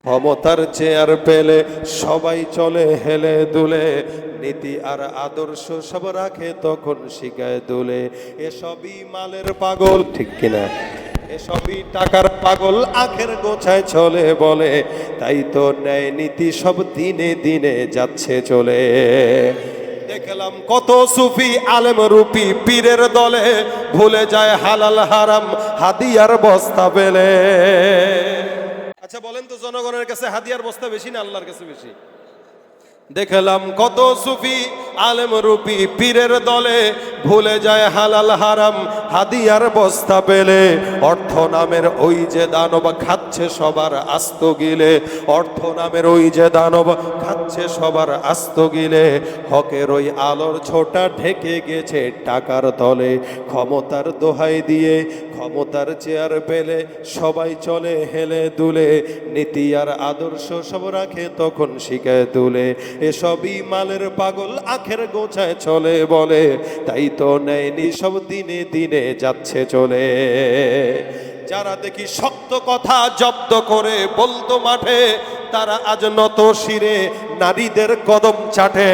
ক্ষমতার চেয়ার পেলে সবাই চলে হেলে দুলে, নীতি আর আদর্শ সব রাখে তখন শিখায় দুলে। এসবই মালের পাগল, ঠিক কিনা? এসবই টাকার পাগল, আখের গোছায় চলে বলে, তাই তো ন্যায় নীতি সব দিনে দিনে যাচ্ছে চলে। দেখলাম কত সুফি আলেম রূপী পীরের দলে, ভুলে যায় হালাল হারাম হাদিয়ার বস্তা পেলে। আচ্ছা বলেন তো, জনগণের কাছে হাদিয়ার বস্তা বেশি না আল্লাহর কাছে বেশি? দেখলাম কত সুফি আলেম রূপী পীরের দলে, ভুলে যায় হালাল হারাম হাদিয়ার বস্তা পেলে। অর্থ নামের ওই যে দানব খাচ্ছে সবার আস্ত গিলে, অর্থ নামের ওই যে দানব খাচ্ছে সবার আস্ত গিলে। হকের ওই আলোর ছোটা ঢেকে গেছে টাকার তলে, ক্ষমতার দোহাই দিয়ে ক্ষমতার চেয়ার পেলে সবাই চলে হেলে দুলে, নীতি আর আদর্শ সব রাখে তখন শিখায় তুলে। এসবই মালের পাগল, আখের গোছায় চলে বলে, তাই তো নেয়নি সব দিনে দিনে যাচ্ছে চলে। যারা দেখি শক্ত কথা জব্দ করে বলতো মাঠে, তারা আজ নত শিরে নারীদের কদম চাটে।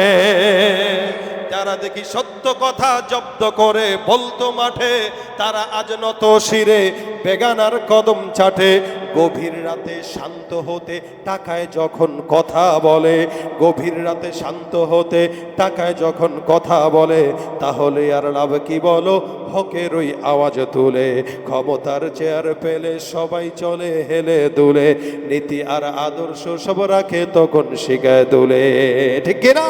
যারা দেখি সত্য কথা জব্দ করে বলতো মাঠে, তারা আজ নত শিরে বেগানার কদম চাটে। গভীর রাতে শান্ত হতে টাকায় যখন কথা বলে, গভীর রাতে শান্ত হতে টাকায় যখন কথা বলে, তাহলে আর লাভ কি বলো হকের ওই আওয়াজ তুলে। ক্ষমতার চেয়ার পেলে সবাই চলে হেলে দুলে, নীতি আর আদর্শ সব রাখে তখন শিখায় তুলে। ঠিক কিনা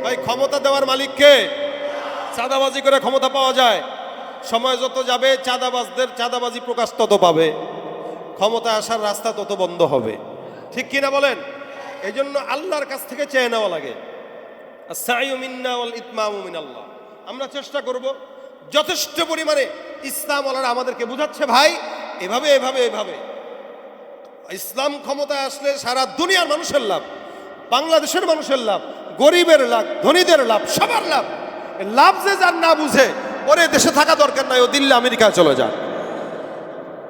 ভাই? ক্ষমতা দেওয়ার মালিক কে? চাঁদাবাজি করে ক্ষমতা পাওয়া যায়। সময় যত যাবে চাঁদাবাজদের চাঁদাবাজি প্রকাশ তত পাবে, ক্ষমতা আসার রাস্তা তত বন্ধ হবে। ঠিক কিনা বলেন? এই জন্য আল্লাহর কাছ থেকে চেয়ে নেওয়া লাগে। আস-সা'য়ু মিন্না ওয়াল ইতমামু মিনাল্লাহ। আমরা চেষ্টা করব যথেষ্ট পরিমাণে। ইসলাম ওয়ালারা আমাদেরকে বুঝাচ্ছে, ভাই এভাবে এভাবে এভাবে। ইসলাম ক্ষমতায় আসলে সারা দুনিয়ার মানুষের লাভ, বাংলাদেশের মানুষের লাভ, গরিবের লাভ, ধনীদের লাভ, সবার লাভ। লাভ যে যার না বুঝে, ওরে দেশে থাকা দরকার নাই, ও দিল্লি আমেরিকায় চলে যান।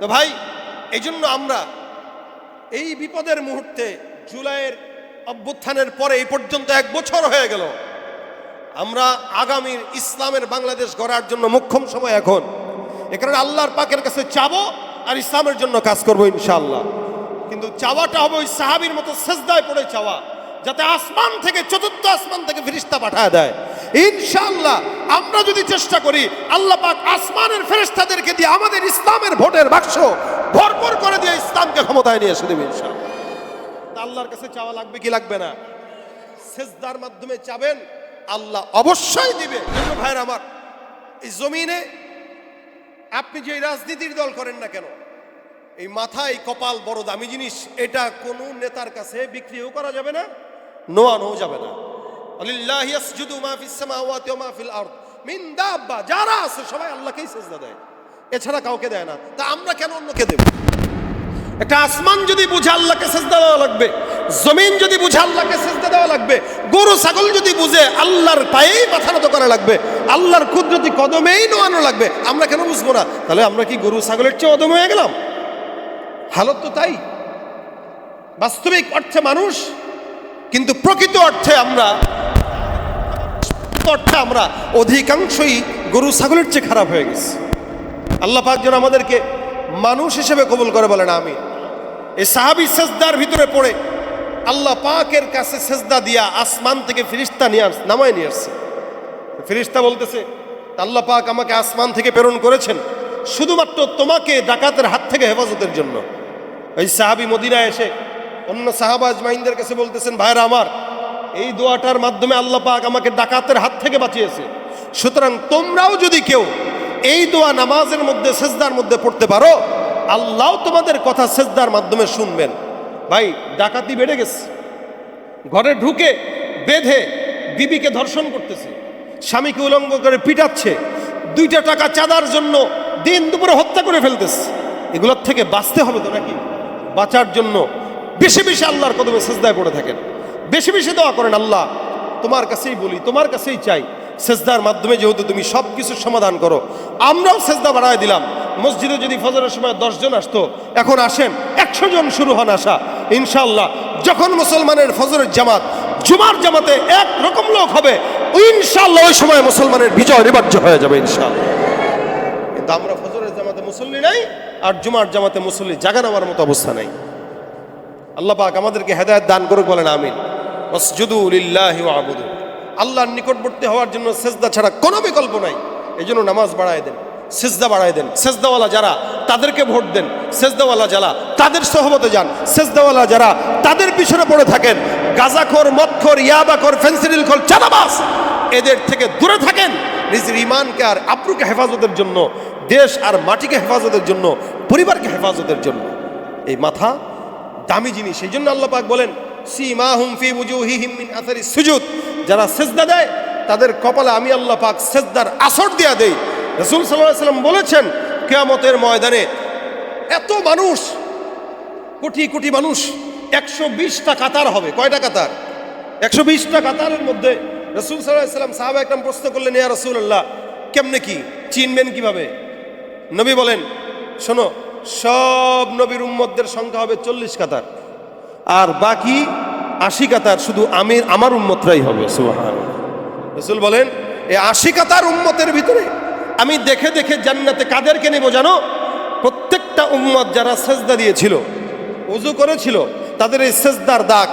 তো ভাই এই জন্য আমরা এই বিপদের মুহূর্তে, জুলাইয়ের অভ্যুত্থানের পরে এই পর্যন্ত 1 বছর হয়ে গেল, আমরা আগামীর ইসলামের বাংলাদেশ গড়ার জন্য মোক্ষম সময় এখন। এ কারণে আল্লাহর পাকের কাছে চাবো আর ইসলামের জন্য কাজ করবো ইনশাআল্লাহ। কিন্তু চাওয়াটা হবে ওই সাহাবীর মতো সেজদায় পড়ে চাওয়া, যাতে আসমান থেকে, চতুর্থ আসমান থেকে ফেরেশতা পাঠায় দেয় ইনশাআল্লাহ। আমরা যদি চেষ্টা করি, আল্লাহ পাক আসমানের ফেরেশতাদেরকে দিয়ে আমাদের ইসলামের ভোটের বাক্স ভরপুর করে দিয়ে ইসলামকে ক্ষমতায় নিয়ে এসে দেবে ইনশাআল্লাহ। আল্লাহর কাছে চাওয়া লাগবে কি লাগবে না? সেজদার মাধ্যমে চাবেন, আল্লাহ অবশ্যই দিবে। ভাইরা আমার, এই জমিনে আপনি যে রাজনীতির দল করেন না কেন, এই মাথা, এই কপাল বড় দামি জিনিস। এটা কোন নেতার কাছে বিক্রিও করা যাবে না, নোয়ানো যাবে না। আলিল্লাহি ইয়াসজুদু মা ফিস সামাওয়াতি ওয়া মা ফিল আরদ মিন দাব্বা। যারা আছে সবাই আল্লাহকেই সিজদা দেয়, এছাড়া কাউকে দেয় না। তা আমরা কেন অন্যকে দেব? একটা আসমান যদি বুঝে আল্লাহকে সিজদা দেওয়া লাগবে, জমিন যদি বুঝে আল্লাহকে সিজদা দেওয়া লাগবে, গরু ছাগল যদি বুঝে আল্লাহর পায়েই মাথা নত করা লাগবে, আল্লাহর কুদরতি কদমেই নোয়ানো লাগবে, আমরা কেন বুঝবো না? তাহলে আমরা কি গরু ছাগলের চেয়ে অদম হয়ে গেলাম? হালত তো তাই। বাস্তবিক অর্থে মানুষ, কিন্তু প্রকৃত অর্থে আমরা অধিকাংশই গরু ছাগলের চেয়ে খারাপ হয়ে গেছি। আল্লাহ পাক যেন আমাদেরকে মানুষ হিসেবে কবুল করে, বলেন আমিন। এই সাহাবী সেজদার ভিতরে পড়ে আল্লাহ পাকের কাছে সেজদা দিয়া আসমান থেকে ফেরেশতা নামায় নিয়ে আসছে। ফেরেশতা বলতেছে, আল্লাহ পাক আমাকে আসমান থেকে প্রেরণ করেছেন শুধুমাত্র তোমাকে ডাকাতের হাত থেকে হেফাজতের জন্য। এই সাহাবী মদিনায় এসে অন্য সাহাবা আজমাইনদের কাছে বলতেছেন, ভাইরা আমার, এই দোয়াটার মাধ্যমে আল্লাহ পাক আমাকে ডাকাতের হাত থেকে বাঁচিয়েছে, সুতরাং তোমরাও যদি কেউ এই দোয়া নামাজের মধ্যে, সেজদার মধ্যে পড়তে পারো, আল্লাহ তোমাদের কথা সেজদার মাধ্যমে শুনবেন। ভাই ডাকাতি বেড়ে গেছে, ঘরে ঢুকে বেঁধে বিবিকে ধর্ষণ করতেছে, স্বামীকে উলঙ্গ করে পিটাচ্ছে, 2টা টাকা চাঁদার জন্য দিন দুপুরে হত্যা করে ফেলতেছে। এগুলোর থেকে বাঁচতে হবে তো নাকি? বাঁচার জন্য বেশি বেশি আল্লাহর কদমে সেজদায় পড়ে থাকেন, বেশি বেশি দোয়া করেন, আল্লাহ তোমার কাছেই বলি, তোমার কাছেই চাই। সেজদার মাধ্যমে যেহেতু তুমি সব কিছুর সমাধান করো, আমরাও সেজদা বাড়ায় দিলাম। মসজিদে যদি ফজরের সময় 10 জন আসতো, এখন আসেন 100 জন শুরু হন আসা। ইনশাআল্লাহ যখন মুসলমানের ফজরের জামাত জুমার জামাতে এক রকম লোক হবে, ইনশাআল্লাহ ওই সময় মুসলমানের বিজয় নিবার্য হয়ে যাবে ইনশাআল্লাহ। কিন্তু আমরা ফজরের জামাতে মুসল্লি নাই আর জুমার জামাতে মুসল্লি জাগা নেওয়ার মতো অবস্থা নাই। আল্লাহ পাক আমাদেরকে হেদায়েত দান করুক, বলেন আমিন। ওয়াসজুদু লিল্লাহি ওয়াবুদু। আল্লাহর নিকটবর্তী হওয়ার জন্য সেজদা ছাড়া কোনো বিকল্প নাই। এই জন্য নামাজ বাড়ায় দেন, সেজদা বাড়ায় দেন। সেজদাওয়ালা যারা তাদেরকে ভোট দেন, সেজদাওয়ালা যারা তাদের সহবতে যান, সেজদাওয়ালা যারা তাদের পিছনে পড়ে থাকেন। গাঁজাখোর, মদখোর, ইয়াবাখোর, ফেন্সিডিলখোর, চাঁদাবাজ এদের থেকে দূরে থাকেন। নিজের ইমানকে আর আব্রুকে হেফাজতের জন্য, দেশ আর মাটিকে হেফাজতের জন্য, পরিবারকে হেফাজতের জন্য এই মাথা দামি জিনিস। এই জন্য আল্লাহ পাক বলেন সীমাহুম ফি ওয়ুজুহিহিম মিন আসারিস সুজুদ। যারা সেজদা দেয় তাদের কপালে আমি আল্লাহ পাক সেজদার আসর দিয়া দেই। রাসূল সাল্লাল্লাহু আলাইহি ওয়াসাল্লাম বলেছেন কিয়ামতের ময়দানে এত মানুষ, কোটি কোটি মানুষ, 120টা কাতার হবে। কয়টা কাতার? 120টা কাতারের মধ্যে রাসূল সাল্লাল্লাহু আলাইহি ওয়াসাল্লাম সাহাবা একরাম প্রশ্ন করলেন, ইয়া রাসূলুল্লাহ কেমনে কি চিনবেন কিভাবে? নবী বলেন শোনো, সব নবীর উম্মতদের সংখ্যা হবে 40 কাতার, আর বাকি 80 কাতার শুধু আমার উম্মতরাই হবে। সুবহানাল্লাহ। রাসূল বলেন এই 80 কাতার উম্মতের ভিতরে আমি দেখে দেখে জান্নাতে কাদেরকে নেব জানো? প্রত্যেকটা উম্মত যারা সেজদা দিয়েছিল, ওযু করেছিল, তাদের এই সেজদার দাগ,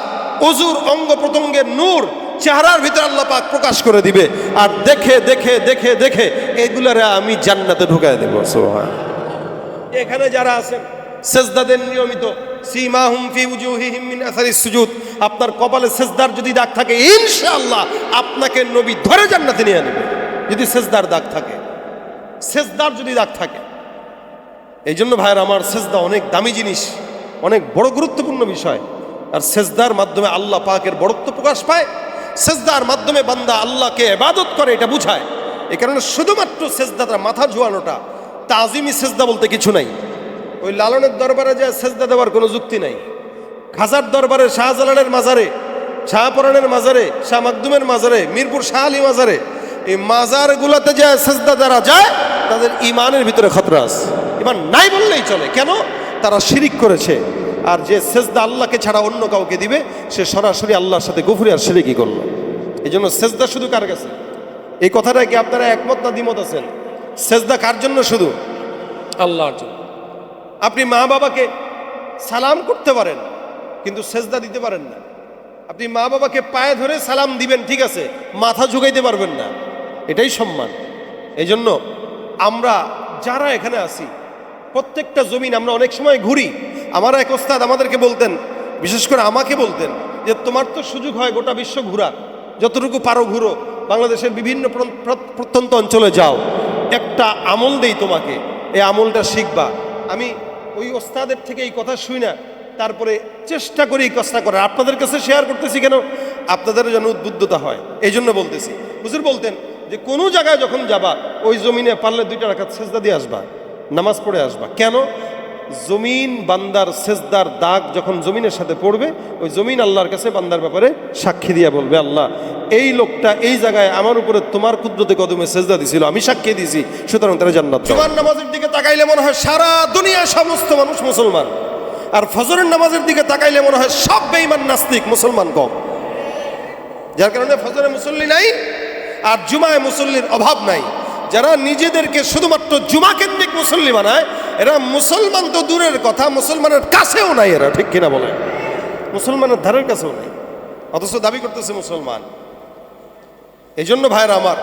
ওযুর অঙ্গ প্রত্যঙ্গের নূর চেহারার ভিতরে আল্লাহ পাক প্রকাশ করে দিবে। আর দেখে দেখে দেখে দেখে এগুলারে আমি জান্নাতে ঢুকায় দেব। সুবহানাল্লাহ। এখানে যারা আছেন সেজদা দেন নিয়মিত, সীমাহুম ফি ওয়ুজুহিহিম মিন আসারিস সুজুদ, আপনার কপালে সেজদার যদি দাগ থাকে ইনশাআল্লাহ আপনাকে নবী ধরে জান্নাতে নিয়ে নেবে। যদি সেজদার দাগ থাকে, সেজদার যদি দাগ থাকে। এই জন্য ভাইয়ের আমার, সেজদা অনেক দামি জিনিস, অনেক বড় গুরুত্বপূর্ণ বিষয়। আর সেজদার মাধ্যমে আল্লাহ পাকের বড়ত্ব প্রকাশ পায়। সেজদার মাধ্যমে বান্দা আল্লাহকে ইবাদত করে, এটা বুঝায়। এই কারণে শুধুমাত্র সেজদাটা, মাথা ঝুয়ানোটা, তাজিমি সেজদা বলতে কিছু নাই। ওই লালনের দরবারে যে সেজদা দেওয়ার কোনো যুক্তি নাই। খাজার দরবারে, শাহজালালের মাজারে, শাহপরানের মাজারে, শাহ মাকদুমের মাজারে, মিরপুর শাহ আলী মাজারে, এই মাজারগুলোতে যে সেজদা যারা যায় তাদের ইমানের ভিতরে খতরা আছে। ইমান নাই বললেই চলে। কেন? তারা শিরিক করেছে। আর যে সেজদা আল্লাহকে ছাড়া অন্য কাউকে দিবে সে সরাসরি আল্লাহর সাথে কুফরি আর শিরিকই করলো। এই জন্য সেজদা শুধু কার কাছে? এই কথাটা কি আপনারা একমত না দ্বিমত আছেন? সেজদা কার জন্য? শুধু আল্লাহর জন্য। আপনি মা বাবাকে সালাম করতে পারেন কিন্তু সেজদা দিতে পারেন না। আপনি মা বাবাকে পায়ে ধরে সালাম দিবেন, ঠিক আছে, মাথা ঝুঁকাইতে পারবেন না। এটাই সম্মান। এই জন্য আমরা যারা এখানে আছি প্রত্যেকটা জমিন আমরা অনেক সময় ঘুরি। আমার এক ওস্তাদ আমাদেরকে বলতেন, বিশেষ করে আমাকে বলতেন, যে তোমার তো সুযোগ হয় গোটা বিশ্ব ঘোরার, যতটুকু পারো ঘুরো, বাংলাদেশের বিভিন্ন প্রত্যন্ত অঞ্চলে যাও, একটা আমল দেই তোমাকে, এই আমলটা শিখবা। আমি ওই ওস্তাদের থেকে এই কথা শুই না, তারপরে চেষ্টা করি এই কাজটা করার। আপনাদের কাছে শেয়ার করতেছি কেন? আপনাদের যেন উদ্বুদ্ধতা হয়, এই জন্য বলতেছি। হুজুর বলতেন যে কোনো জায়গায় যখন যাবা ওই জমিনে পারলে 2 রাকাত সেজদা দিয়ে আসবা, নামাজ পড়ে আসবা। কেন? জমিন বান্দার সেজদার দাগ যখন জমিনের সাথে পড়বে, ওই জমিন আল্লাহর কাছে বান্দার ব্যাপারে সাক্ষী দিয়া বলবে, আল্লাহ এই লোকটা এই জায়গায় আমার উপরে তোমার কুদরতে কদমে সেজদা দিছিল, আমি সাক্ষী দিয়েছি, সুতরাং তারা জান্নাত। জুমার নামাজের দিকে তাকাইলে মনে হয় সারা দুনিয়ার সমস্ত মানুষ মুসলমান, আর ফজরের নামাজের দিকে তাকাইলে মনে হয় সব বেঈমান নাস্তিক, মুসলমান কম। যার কারণে ফজরে মুসল্লি নাই আর জুমায় মুসল্লির অভাব নাই। যারা নিজেদেরকে শুধুমাত্র জুমা কেন্দ্রিক মুসল্লি বানায়, এরা মুসলমান তো দূরের কথা, মুসলমানের কাছেও নাই এরা, ঠিক কিনা বলে? মুসলমানের ধারের কাছেও নাই, অথচ দাবি করতেছে মুসলমান। এই জন্য ভাইরা আমার,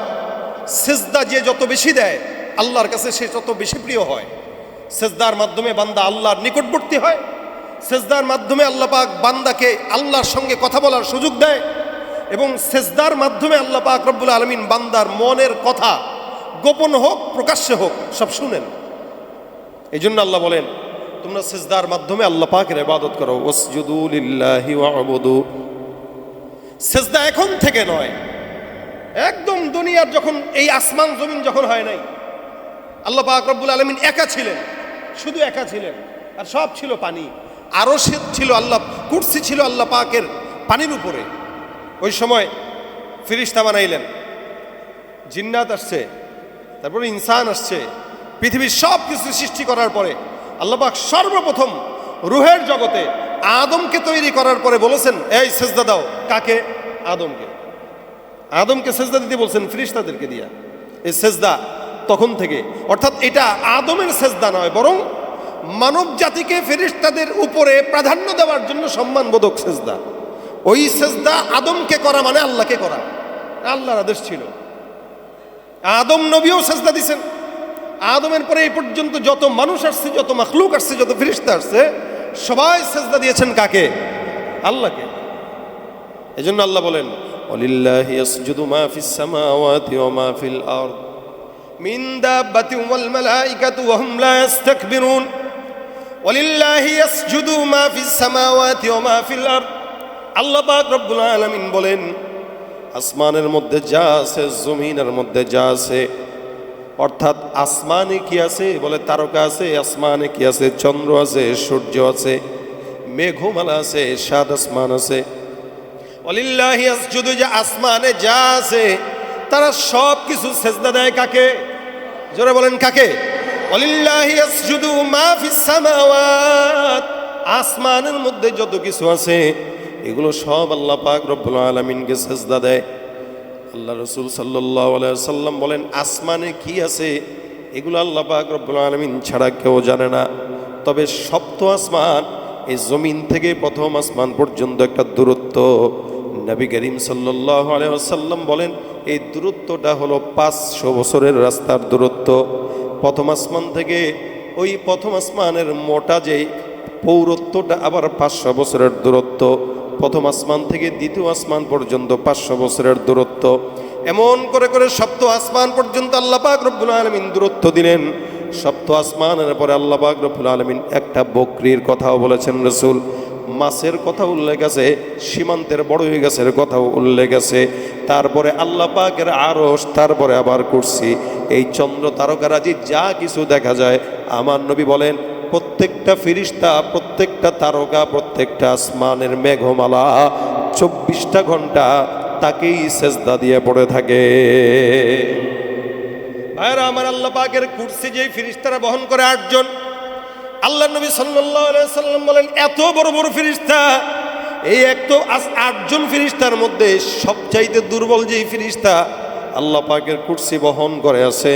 সেজদা যে যত বেশি দেয় আল্লাহর কাছে সে তত বেশি প্রিয় হয়। সেজদার মাধ্যমে বান্দা আল্লাহর নিকটবর্তী হয়। সেজদার মাধ্যমে আল্লাহ পাক বান্দাকে আল্লাহর সঙ্গে কথা বলার সুযোগ দেয়, এবং সেজদার মাধ্যমে আল্লাহ পাক রব্বুল আলামিন বান্দার মনের কথা, গোপন হোক প্রকাশ্যে হোক, সব শুনেন। এই জন্য আল্লাহ বলেন তোমরা সেজদার মাধ্যমে আল্লাহ পাকের ইবাদত করো। ওয়াসজুদু লিল্লাহি ওয়া'বুদু। সেজদা এখন থেকে নয়, একদম দুনিয়ার যখন এই আসমান জমিন যখন হয় নাই, আল্লাহ পাক রব্বুল আলামিন একা ছিলেন, শুধু একা ছিলেন, আর সব ছিল পানি। আরশ ছিল আল্লাহ, কুরসি ছিল আল্লাহ পাকের পানির উপরে। ওই সময় ফেরেশতা বানাইলেন, জিন্নাত আসছে, তারপরে ইনসান আসছে, পৃথিবীর সব কিছু সৃষ্টি করার পরে আল্লাহ পাক সর্বপ্রথম রুহের জগতে আদমকে তৈরি করার পরে বলেছেন এই সেজদা দাও। কাকে? আদমকে। আদমকে সেজদা দিতে বলছেন ফেরেশতাদেরকে দিয়া। এই সেজদা তখন থেকে, অর্থাৎ এটা আদমের সেজদা নয়, বরং মানব জাতিকে ফেরেশতাদের উপরে প্রাধান্য দেওয়ার জন্য সম্মানবোধক সেজদা। ওই সেজদা আদমকে করা মানে আল্লাহকে করা, আল্লাহর আদেশ ছিল। আদম নবীও সেজদা দিছেন। আদমের পরে এই পর্যন্ত যত মানুষ আসছে, যত মাখলুক আসছে, যত ফেরেশতা আসছে, সবাই সেজদা দিয়েছেন কাকে? আল্লাহকে। এজন্য আল্লাহ বলেন ওয়ালিল্লাহি ইয়াসজুদু মা ফিস সামাওয়াতি ওয়া মা ফিল আরদ মিন দাব্বাতিন ওয়াল মালাইকাতু ওয়া হুম লা ইস্তাকবিরুন। ওয়ালিল্লাহি ইয়াসজুদু মা ফিস সামাওয়াতি ওয়া মা ফিল আরদ। আল্লাহ পাক রব্বুল আলামিন বলেন আসমানের মধ্যে যা আছে, জমিনের মধ্যে যা আছে, অর্থাৎ আসমানে কি আছে? বলে তারকা আছে। আসমানে কি আছে? চন্দ্র আছে, সূর্য আছে, মেঘমালা আছে, সাত আসমান আছে। ওয়ালিল্লাহি ইয়াসজুদু, যে আসমানে যা আছে তারা সব কিছু সেজদা দেয় কাকে? জোরে বলেন কাকে? ওয়ালিল্লাহি ইয়াসজুদু মা ফিস সামাওয়াত, আসমানের মধ্যে যত কিছু আছে এগুলো সব আল্লাহ পাক রব্বুল আলামিনকে সেজদা দেয়। আল্লাহ রাসূল সাল্লাল্লাহু আলাইহি ওয়াসাল্লাম বলেন আসমানে কি আছে এগুলো আল্লাহ পাক রব্বুল আলামিন ছাড়া কেউ জানে না। তবে সপ্ত আসমান, এই জমিন থেকে প্রথম আসমান পর্যন্ত একটা দূরত্ব। নবী করিম সাল্লাল্লাহু আলাইহি ওয়াসাল্লাম বলেন এই দূরত্বটা হলো 500 বছরের রাস্তার দূরত্ব। প্রথম আসমান থেকে ওই প্রথম আসমানের মোটা যে পৌরত্বটা আবার 500 বছরের দূরত্ব। প্রথম আসমান থেকে দ্বিতীয় আসমান পর্যন্ত 500 বছরের দূরত্ব। এমন করে করে সপ্ত আসমান পর্যন্ত আল্লাহ পাক রব্বুল আলামিন দূরত্ব দিলেন। সপ্ত আসমানের পরে আল্লাহ পাক রব্বুল আলামিন একটা বকরির কথাও বলেছেন রাসূল, মাছের কথা উল্লেখ আছে, সীমান্তের বড় হয়ে গাছের কথাও উল্লেখ আছে, তারপরে আল্লাহ পাকের আরশ, তারপরে আবার কুরসি। এই চন্দ্র তারকারাজি যা কিছু দেখা যায়, আমার নবী বলেন প্রত্যেকটা ফেরেশতা, প্রত্যেকটা তারকা, প্রত্যেকটা আসমানের মেঘমালা 24টা ঘন্টা তাকেই সেজদা দিয়ে পড়ে থাকে। ভাইরা আমার, আল্লাহ পাকের কুরসি যেই ফেরেশতারা বহন করে 8 জন। আল্লাহ নবী সাল্লাল্লাহু আলাইহি সাল্লাম বলেন এত বড় বড় ফেরেশতা, এই এক তো 8 জন ফেরেশতার মধ্যে সবচাইতে দুর্বল যেই ফেরেশতা আল্লাহ পাকের কুরসি বহন করে আছে,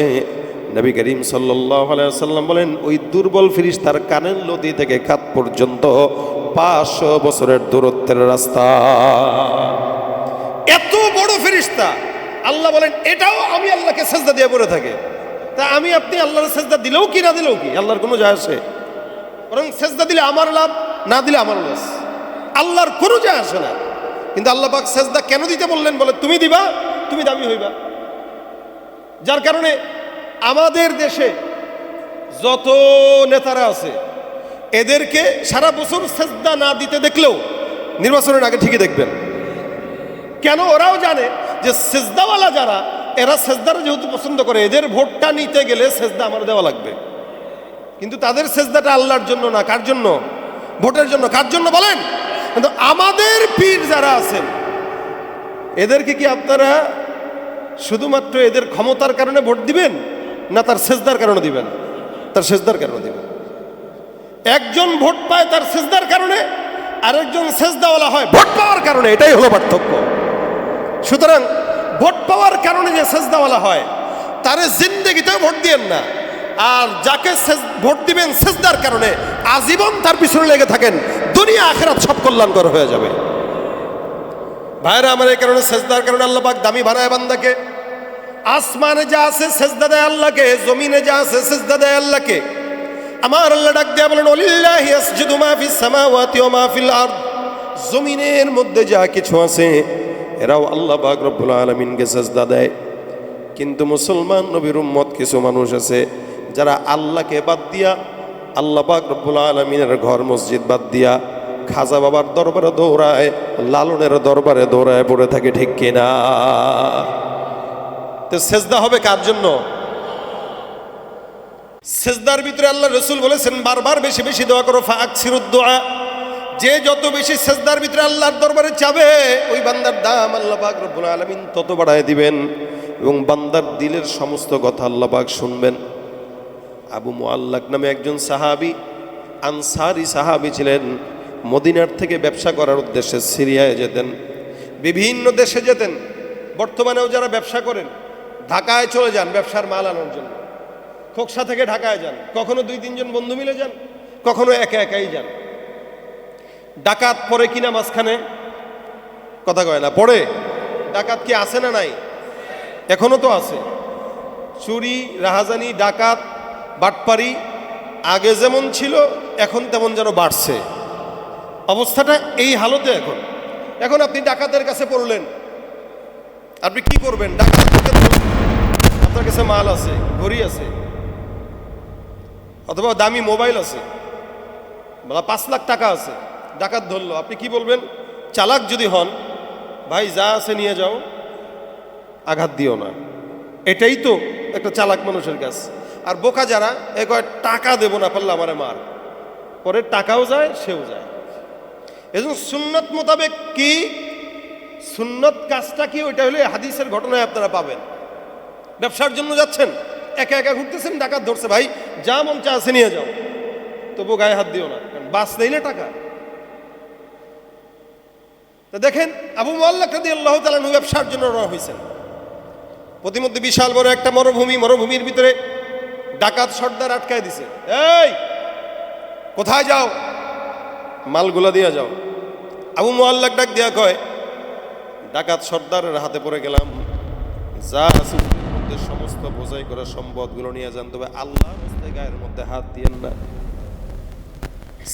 নবী করিম সাল্লাল্লাহু আলাইহি ওয়াসাল্লাম বলেন ওই দুর্বল ফেরেশতার কানের লতি থেকে কাত পর্যন্ত 500 বছরের দূরত্বের রাস্তা। এত বড় ফেরেশতা, আল্লাহ বলেন এটাও আমি আল্লাহকে সেজদা দিয়ে পড়ে থাকে। তা আমি আপনি আল্লাহর সেজদা দিলেও কি না দিলেও কি আল্লাহর কোনো যায় আসে? বরং সেজদা দিলে আমার লাভ, না দিলে আমার লস, আল্লাহর কোনো যায় আসে না। কিন্তু আল্লাহ পাক সেজদা কেন দিতে বললেন? বলে তুমি দিবা, তুমি দামি হইবা। যার কারণে আমাদের দেশে যত নেতারা আছে এদেরকে সারা বছর সেজদা না দিতে দেখলেও নির্বাচনের আগে ঠিকই দেখবেন। কেন? ওরাও জানে যে সেজদাওয়ালা যারা, এরা সেজদারা যেহেতু পছন্দ করে, এদের ভোটটা নিতে গেলে সেজদা আমার দেওয়া লাগবে। কিন্তু তাদের সেজদাটা আল্লাহর জন্য না, কার জন্য? ভোটের জন্য। কার জন্য বলেন? কিন্তু আমাদের পীর যারা আছেন এদেরকে কি আপনারা শুধুমাত্র এদের ক্ষমতার কারণে ভোট দিবেন, না তার সেজদার কারণে দিবেন? তার সেজদার কারণে দিবেন। একজন ভোট পায় তার সেজদার কারণে, আরেকজন সেজদাওয়ালা হয় ভোট পাওয়ার কারণে। এটাই হলো পার্থক্য। সুতরাং ভোট পাওয়ার কারণে যে সেজদাওয়ালা হয় তারে জিন্দেগিতেও ভোট দিয়েন না, আর যাকে ভোট দিবেন সেজদার কারণে আজীবন তার পিছনে লেগে থাকেন, দুনিয়া আখিরাত সব কল্যাণকর হয়ে যাবে। ভাইরা আমার, এই কারণে সেজদার কারণে আল্লাহ পাক দামি বানায় বান্দাকে। আসমানে যা আছে সেজদা দেয় আল্লাহকে, জমিনে যা আছে সেজদা দেয় আল্লাহকে। আমার আল্লাহ ডাক দেয়া বলেন ওয়ালিল্লাহি ইয়াসজুদু মা ফিস সামাওয়াতি ওয়া মা ফিল আরদ। জমিনের মধ্যে যা কিছু আছে এরাও আল্লাহ পাক রব্বুল আলামিনকে সেজদা দেয়। কিন্তু মুসলমান নবীর উম্মত কিছু মানুষ আছে যারা আল্লাহকে বাদ দিয়া, আল্লাহ পাক রব্বুল আলামিনের ঘর মসজিদ বাদ দিয়া খাজা বাবার দরবারে দৌড়ায়, লালনের দরবারে দৌড়ায় পড়ে থাকে, ঠিক কিনা? তো সেজদা হবে কার জন্য? সেজদার ভিতরে আল্লাহ রাসূল বলেছেন বারবার বেশি বেশি দোয়া করো, ফাআকসিরুদ দুআ। যে যত বেশি সেজদার ভিতরে আল্লাহর দরবারে যাবে ওই বান্দার দাম আল্লাহ পাক রব্বুল আলামিন তত বাড়ায় দিবেন, এবং বান্দার দিলের সমস্ত কথা আল্লাহ পাক শুনবেন। আবু মুআল্লাক নামে একজন সাহাবী, আনসারী সাহাবী ছিলেন। মদিনার থেকে ব্যবসা করার উদ্দেশ্যে সিরিয়ায় যেতেন, বিভিন্ন দেশে যেতেন। বর্তমানেও যারা ব্যবসা করেন ঢাকায় চলে যান ব্যবসার মাল আনার জন্য। খোকসা থেকে ঢাকায় যান, কখনো 2-3 জন বন্ধু মিলে যান, কখনো একা একাই যান। ডাকাত পড়ে কিনা মাঝখানে? কথা কয় না, পড়ে। ডাকাত কি আছে না নাই? এখনো তো আছে। চুরি, রাহাজানি, ডাকাত, বাটপারি আগে যেমন ছিল এখন তেমন যেন বাড়ছে। অবস্থাটা এই হালতে এখন। এখন আপনি ডাকাতের কাছে পড়লেন, আপনি কি করবেন? ডাকাত আপনার কাছে মাল আছে, ঘড়ি আছে, অথবা দামি মোবাইল আছে, 5 লাখ টাকা আছে, ডাকাত ধরলো, আপনি কি বলবেন? চালাক যদি হন, ভাই যা আছে নিয়ে যাও, আঘাত দিও না। এটাই তো একটা চালাক মানুষের কাজ। আর বোকা যারা এ কয় টাকা দেবো না, পারলে আমারে মার, পরে টাকাও যায়, সেও যায়। এজন্য সুন্নত মোতাবেক কি সুন্নত কাজটা কি, ওইটা হলে হাদিসের ঘটনায় আপনারা পাবেন। ব্যবসার জন্য যাচ্ছেন, একা একা ঘুরতেছেন, ডাকাত ধরছে, ভাই যা মন চা আছে নিয়ে যাও, তবু গায়ে হাত দিও না, কারণ বাস নেই না টাকা। তো দেখেন আবু মুআল্লাক রাদিয়াল্লাহু তাআলা আনহু ব্যবসার জন্য রওনা হয়েছেন। প্রতিমধ্যে বিশাল বড় একটা মরুভূমির ভিতরে ডাকাত সর্দার আটকায় দিছে। এই কোথায় যাও? মালগুলা দিয়া যাও। আবু মুআল্লাক ডাক দিয়া কয়, ডাকাত সর্দারের হাতে পড়ে গেলাম, যা আছে মধ্যে সমস্ত বোঝাই করা সম্পদগুলো নিয়ে যান, তবে আল্লাহর রাস্তায় গায়ের মধ্যে হাত দিয়েন না।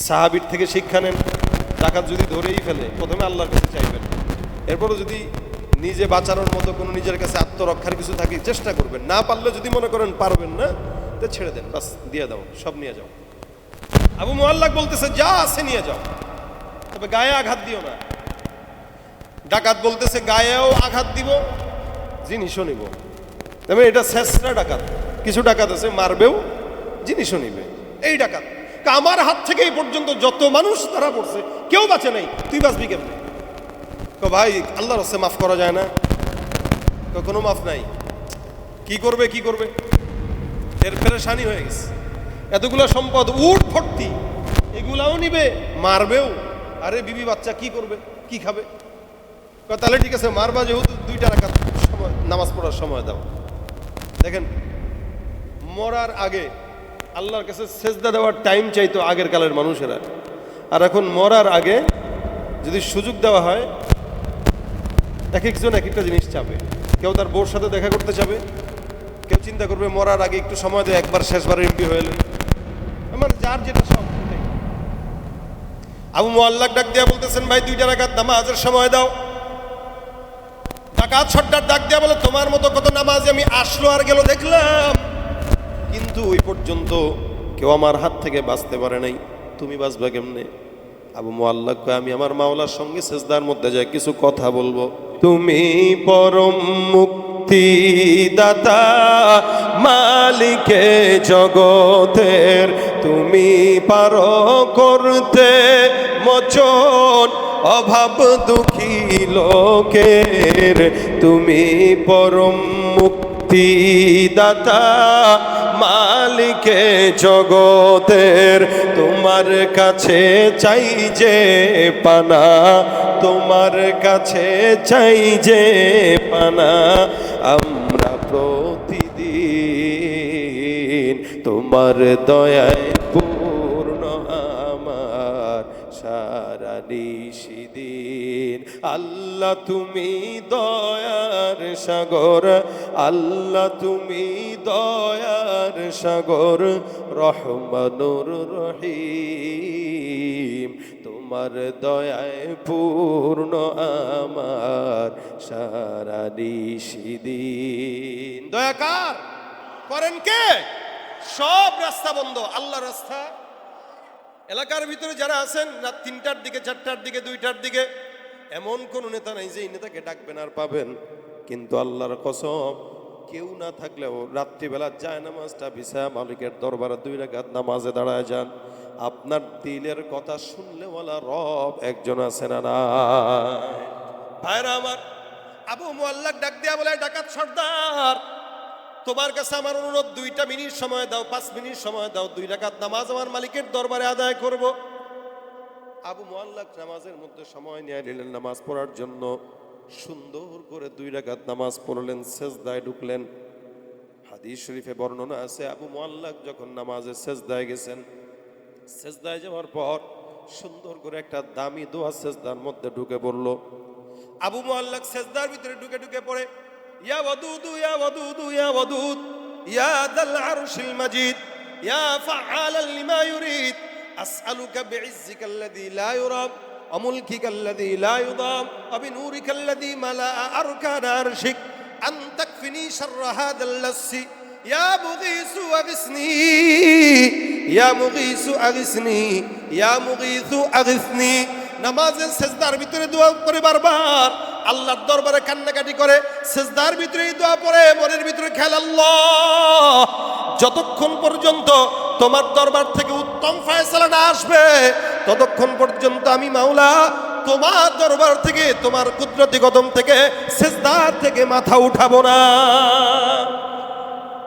সাহাবীর থেকে শিক্ষা নেন, ডাকাত যদি ধরেই ফেলে প্রথমে আল্লাহর কাছে চাইবেন, এরপরও যদি নিজে বাঁচানোর মতো কোনো নিজের কাছে আত্মরক্ষার কিছু থাকে চেষ্টা করবেন, না পারলে যদি মনে করেন পারবেন না তো ছেড়ে দেন, বাস দিয়ে দাও, সব নিয়ে যাও। আবু মুআল্লাক বলতেছে যা আছে নিয়ে যাও, তবে গায়ে আঘাত দিও না। ডাকাত বলতেছে গায়েও আঘাত দিব, জিনিসও নিব। তবে এটা শেষরা ডাকাত, কিছু ডাকাত আছে মারবেও জিনিসও নিবে। এই ডাকাত আমার হাত থেকে এই পর্যন্ত যত মানুষ তারা পড়ছে কেউ বাঁচে নাই, তুই বাঁচবি কেমনে? ভাই আল্লাহর রাস্তায় মাফ করা যায় না? কোনো মাফ নাই। কি করবে এর পেরেশানি হয়ে গেছে। এতগুলো সম্পদ উট ভর্তি, এগুলাও নিবে, মারবেও। আরে বিবি বাচ্চা কি করবে, কি খাবে? তাহলে ঠিক আছে, মারবা যেহেতু 2 রাকাত সময় নামাজ পড়ার সময় দাও। দেখেন মরার আগে আল্লাহর কাছে সেজদা দেওয়ার টাইম চাইতো আগের কালের মানুষেরা, আর এখন মরার আগে যদি সুযোগ দেওয়া হয় এক একজন এক একটা জিনিস চাবে। কেউ তার বউর সাথে দেখা করতে চাবে, কেউ চিন্তা করবে মরার আগে একটু সময় দেয়, একবার শেষবার এমপি হয়ে এলো। আমার যার যেটা সব। আবু মুআল্লাক ডাক দিয়া বলতেছেন, ভাই 2 রাকাত নামাজের সময় দাও। ডাকাত সর্দার ডাক দিয়া বলে, তোমার মতো কত নামাজ আমি আসলো আর গেল দেখলাম, কিন্তু ওই পর্যন্ত কেউ আমার হাত থেকে বাঁচতে পারে নাই, তুমি বাঁচবে কেমনে? আবু মুআল্লাক কয়, আমি আমার মাওলার সঙ্গে সিজদার মধ্যে যাই কিছু কথা বলবো। তুমি পরম মুক্তি দাতা, মালিকে জগতের, তুমি পারো করতে মোচন অভাব দুঃখী লোকের, তুমি পরম মুক্তি দাতা, মালিকে জগতের, তোমার কাছে চাই যে পানা, তোমার কাছে চাই যে পানা, আমরা প্রতিদিন তোমার দয়ায় পূর্ণ আমার সারা নিশিদিন। আল্লাহ তুমি দয়ার সাগর, আল্লাহ তুমি দয়ার সাগর, রহমানুর রহিম, তোমার দয়ায় পূর্ণ আমার সারা নিশিদিন। দয়া কার করেন কে? সব রাস্তা বন্ধ, আল্লাহর রাস্তা। এলাকার ভিতরে যারা আছেন রাত 3টার দিকে, 4টার দিকে, 2টার দিকে, এমন কোন নেতা নাই যে এই নেতাকে ডাকবেন আর পাবেন। কিন্তু আল্লাহর কসম, কেউ না থাকলেও রাত্রিবেলা যায় নামাজটা বিছা মালিকের দরবারে 2 রাকাত নামাজে দাঁড়ায় যান। আপনার দিলের কথা শুনলে ওয়ালা রব একজন আছে না না? ভাইরা আমার, আবু মুআল্লাক ডাক দিয়া বলে, ডাকাত সর্দার, তোমার কাছে আমার অনুরোধ, 2টা মিনিট সময় দাও, 5 মিনিট সময় দাও, 2 রাকাত নামাজ আমার মালিকের দরবারে আদায় করব। আবু মুআল্লাক নামাজের মধ্যে সময় নিয়ে নিলেন নামাজ পড়ার জন্য। সুন্দর করে 2 রাকাত নামাজ পড়লেন, সেজদায় ঢুকলেন। হাদিস শরীফে বর্ণনা আছে, আবু মুআল্লাক যখন নামাজে সেজদায় গেছেন, সেজদায় যাওয়ার পর সুন্দর করে একটা দামি দোয়া সেজদার মধ্যে ঢুকে পড়ল। আবু মুআল্লাক সেজদার ভিতরে ঢুকে ঢুকে পড়ে, ইয়া ওয়াদুদু ইয়া ওয়াদুদু ইয়া ওয়াদুদ ইয়া যাল আরশিল মাজিদ ইয়া ফাআলান লিমা ইউরিদ আসআলুকা বিইজ্জিকাল্লাযী লা ইউরাম ওয়া মুলকিকাল্লাযী লা ইউদাম ওয়া বিনূরিকাল্লাযী মালাআ আরকানা আরশিক আন তাকফিনি শাররা হাযাল লাসসি ইয়া মুগীসু আগিসনি ইয়া মুগীসু আগিসনি ইয়া মুগীসু আগিসনি। নামাজের সেজদার ভিতরে দোয়া করে বারবার আল্লাহর দরবারে কান্নাকাটি করে, সেজদার ভিতরে দোয়া পড়ে, মনের ভিতরে খেয়াল, আল্লাহ যতক্ষণ পর্যন্ত তোমার দরবার থেকে উত্তম ফয়সালা না আসবে ততক্ষণ পর্যন্ত আমি মাওলা তোমার দরবার থেকে, তোমার কুদরতি কদম থেকে, সেজদার থেকে মাথা উঠাবো না।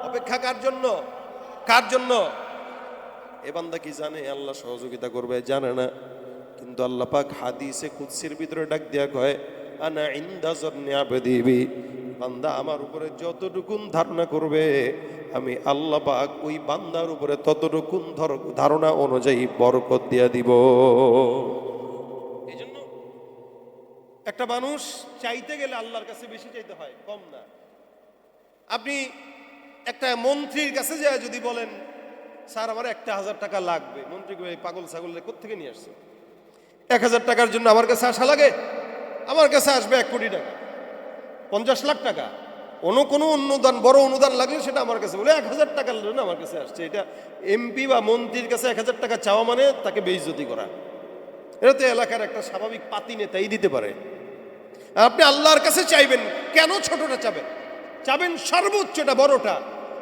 অপেক্ষা কার জন্য? কার জন্য? এ বান্দা কি জানে আল্লাহ সহযোগিতা করবে? জানে না। কিন্তু আল্লাহ পাক হাদিসে কুদসির ভিতরে ডাক দিয়া কয়, আনা ইনদা যন্নি আবদি বি, বান্দা আমার উপরে যতটুকুন ধারণা করবে আমি আল্লাহ পাক ওই বান্দার উপরে ততটুকুন ধারণা অনুযায়ী বরকত দিয়া দিব। এই জন্য একটা মানুষ চাইতে গেলে আল্লাহর কাছে বেশি চাইতে হয়, কম না। আপনি একটা মন্ত্রীর কাছে যায় যদি বলেন, স্যার আমার 1000 টাকা লাগবে, মন্ত্রী পাগল ছাগল কোত্থেকে নিয়ে আসছে? 1000 টাকার জন্য আমার কাছে আসা লাগে? আমার কাছে আসবে 1 কোটি টাকা, 50 লাখ টাকা, কোনো অনুদান, বড় অনুদান লাগলে সেটা আমার কাছে বলে 1000 টাকার জন্য আমার কাছে আসছে। এটা এমপি বা মন্ত্রীর কাছে 1000 টাকা চাওয়া মানে তাকে বেইজ্জতি করা। এটা তো এলাকার একটা স্বাভাবিক পাতি নেতাই দিতে পারে। আপনি আল্লাহর কাছে চাইবেন, কেন ছোটটা চাবেন? চাবেন সর্বোচ্চটা, বড়টা।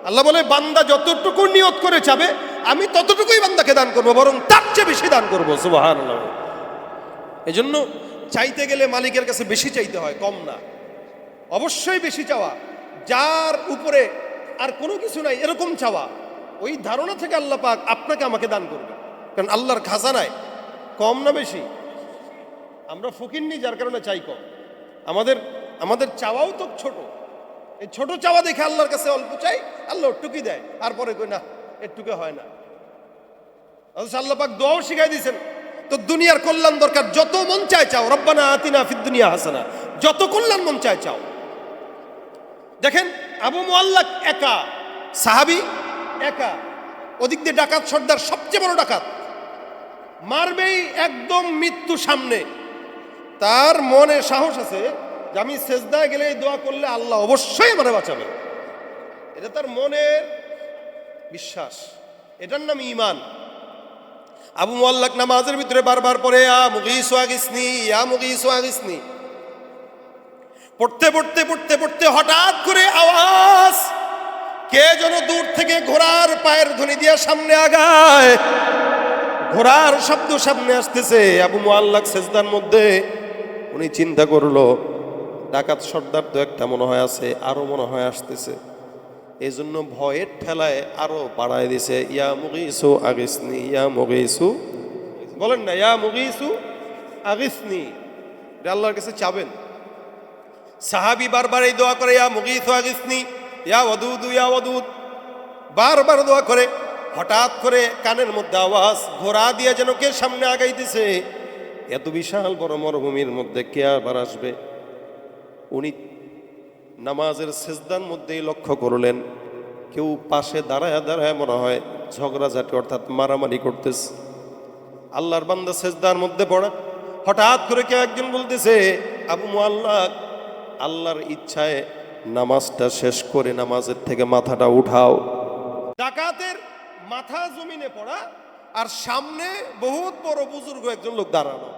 আল্লাহ বলে বান্দা যতটুকু নিয়ত করে চাবে আমি ততটুকুই বান্দাকে দান করবো, বরং তার চেয়ে বেশি দান করবো। সুবহানাল্লাহ। এই জন্য চাইতে গেলে মালিকের কাছে বেশি চাইতে হয়, কম না। অবশ্যই বেশি চাওয়া, যার উপরে আর কোনো কিছু নাই এরকম চাওয়া, ওই ধারণা থেকে আল্লাহ পাক আপনাকে আমাকে দান করবে। কারণ আল্লাহর খাজানায় কম না বেশি? আমরা ফকিন্নি, যার কারণে চাই কম। আমাদের চাওয়াও তো ছোট। এই ছোট চাওয়া দেখে আল্লাহর কাছে অল্প চাই, আল্লাহ টুকি দেয়, আর পরে কই না এটুকে হয় না। আল্লাহ পাক দোয়াও শিখাই দিয়েছেন, তো দুনিয়ার কল্যাণ দরকার, যত মন চায় চাও, রব্বানা আতিনা ফিদ দুনিয়া হাসানা, যত কল্যাণ মন চায় চাও। দেখেন আবু মুআল্লাক একা, সাহাবী একা, ওদিক দিয়ে ডাকাত সর্দার, সবচেয়ে বড় ডাকাত, মারবেই একদম মৃত্যু সামনে। তার মনে সাহস আছে যে আমি সেজদায় গেলে দোয়া করলে আল্লাহ অবশ্যই আমারে বাঁচাবে। এটা তার মনের বিশ্বাস, এটার নাম ঈমান। আবু মুআল্লাক নামাজের ভিতরে বারবার পড়ে, ইয়া মুগীসু আগিসনি ইয়া মুগীসু আগিসনি। পড়তে পড়তে পড়তে পড়তে হঠাৎ করে আওয়াজ, কে যেন দূর থেকে ঘোড়ার পায়ের ধ্বনি দিয়ে সামনে আগায়, ঘোড়ার শব্দ সামনে আসতেছে। আবু মুআল্লাক সেজদার মধ্যে, উনি চিন্তা করলো ডাকাত সর্দার তো একটা মনে হয় আছে, আরো মনে হয় আসতেছে। এই জন্য ভয়ের ঠেলায় আরো বাড়ায় দিছে, ইয়া মুগীসু আগিসনি ইয়া মুগীসু, বলেন না ইয়া মুগীসু আগিসনি। আল্লাহর কাছে চাবেন। সাহাবী বারবার এই দোয়া করে, ইয়া মুগীসু আগিসনি ইয়া ওয়াদুদ ইয়া ওয়াদুদ, বারবার দোয়া করে। হঠাৎ করে কানের মধ্যে আওয়াজ, ঘোড়া দিয়ে যেন কে সামনে আগাইতেছে। এত বিশাল বড় মরুভূমির মধ্যে কে আবার আসবে? উনি নামাজের সেজদার মধ্যেই লক্ষ্য করলেন, কেউ পাশে দাঁড়ায় দাঁড়ায় মনে হয় ঝগড়াঝাটি অর্থাৎ মারামারি করতেছে। আল্লাহর বান্দা সেজদার মধ্যে পড়া, হঠাৎ করে কেউ একজন বলতেছে, আবু মুআল্লাক আল্লাহর ইচ্ছায় নামাজটা শেষ করে নামাজের থেকে মাথাটা উঠাও। ডাকাতের মাথা জমিনে পড়া, আর সামনে বহুত বড় বুজুর্গ একজন লোক দাঁড়ানো।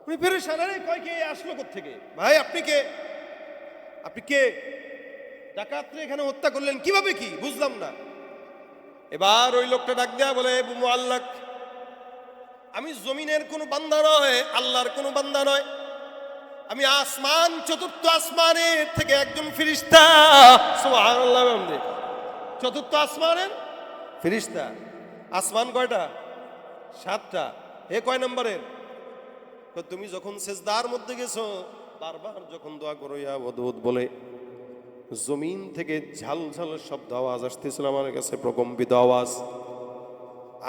উনি পেরেশান, আরে কয় কে আসলো কোত্থেকে? ভাই আপনি কে? আপনি কে? ডাকাতরে এখানে হত্যা করলেন কিভাবে, কি বুঝলাম না। এবার ওই লোকটা ডাক দেয়া বলে, আবু মুআল্লাক আমি জমিনের কোনো বান্দা নয়, আল্লাহর কোনো বান্দা নয়, আমি আসমান, চতুর্থ আসমানের থেকে একজন ফেরেশতা। সুবহানাল্লাহ। চতুর্থ আসমানের ফেরেশতা। আসমান কয়টা? 7টা। এ কয় নম্বরের? তুমি যখন সেজদার মধ্যে গেছো, বারবার যখন দোয়া করো ইয়া ওয়াদুদ বলে, জমিন থেকে ঝালঝাল শব্দ আওয়াজ আসতেছিল আমার কাছে, প্রকম্পিত আওয়াজ।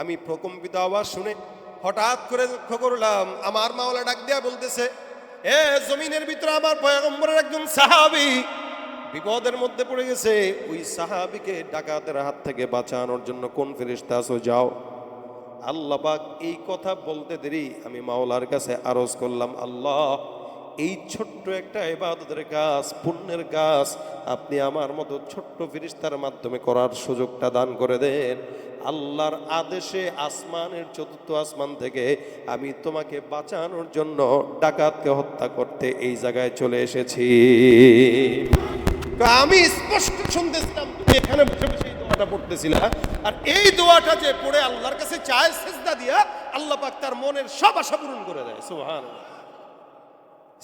আমি প্রকম্পিত আওয়াজ শুনে হঠাৎ করে লক্ষ্য করলাম আমার মাওলা ডাক দিয়া বলতেছে, এ জমিনের ভিতরে আমার পয়গম্বরের একজন সাহাবী বিপদের মধ্যে পড়ে গেছে, ওই সাহাবীকে ডাকাতের হাত থেকে বাঁচানোর জন্য কোন ফেরেশতা আছো যাও। আল্লাহ পাক এই কথা বলতে দেরি আমি মাওলার কাছে আরজ করলাম, আল্লাহ এই ছোট্ট একটা ইবাদতের কাজ, পুণ্যের কাজ আপনি আমার মতো ছোট্ট ফেরেশতার মাধ্যমে করার সুযোগটা দান করে দেন। আল্লাহর আদেশে আসমানের চতুর্থ আসমান থেকে আমি তোমাকে বাঁচানোর জন্য ডাকাতকে হত্যা করতে এই জায়গায় চলে এসেছি। আমি স্পষ্ট শুনতেছিলাম তুমি এখানে বসে বসে এই দোয়াটা পড়তেছিলা, আর এই দোয়াটা যে পড়ে আল্লাহর কাছে চায় সেজদা দিয়া, আল্লাহ পাক তার মনের সব আশা পূরণ করে দেয়। সুবহানাল্লাহ।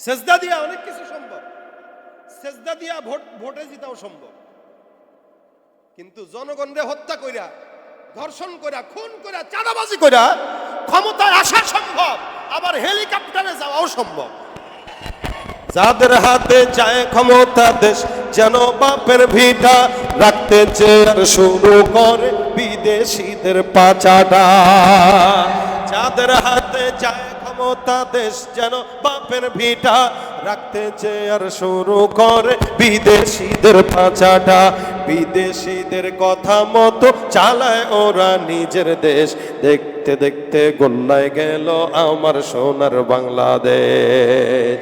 সেজদা দিয়া অনেক কিছু সম্ভব, সেজদা দিয়া ভোটে জিতাও সম্ভব, কিন্তু জনগণরে হত্যা কইরা, ধর্ষণ কইরা, খুন কইরা, চাঁদাবাজি কইরা ক্ষমতায় আসা সম্ভব, আবার হেলিকপ্টারে যাওয়াও সম্ভব। যাদের হাতে চায় ক্ষমতা, দেশ যেন বাপের ভিটা, রাখতে চেয়ার শুরু করে বিদেশিদের পাচাটা। যাদের হাতে চায় ক্ষমতা, দেশ যেন বাপের ভিটা, রাখতে চেয়ার শুরু করে বিদেশিদের পাচাটা। বিদেশিদের কথা মতো চালায় ওরা নিজের দেশ, দেখতে দেখতে গোল্লায় গেল আমার সোনার বাংলাদেশ।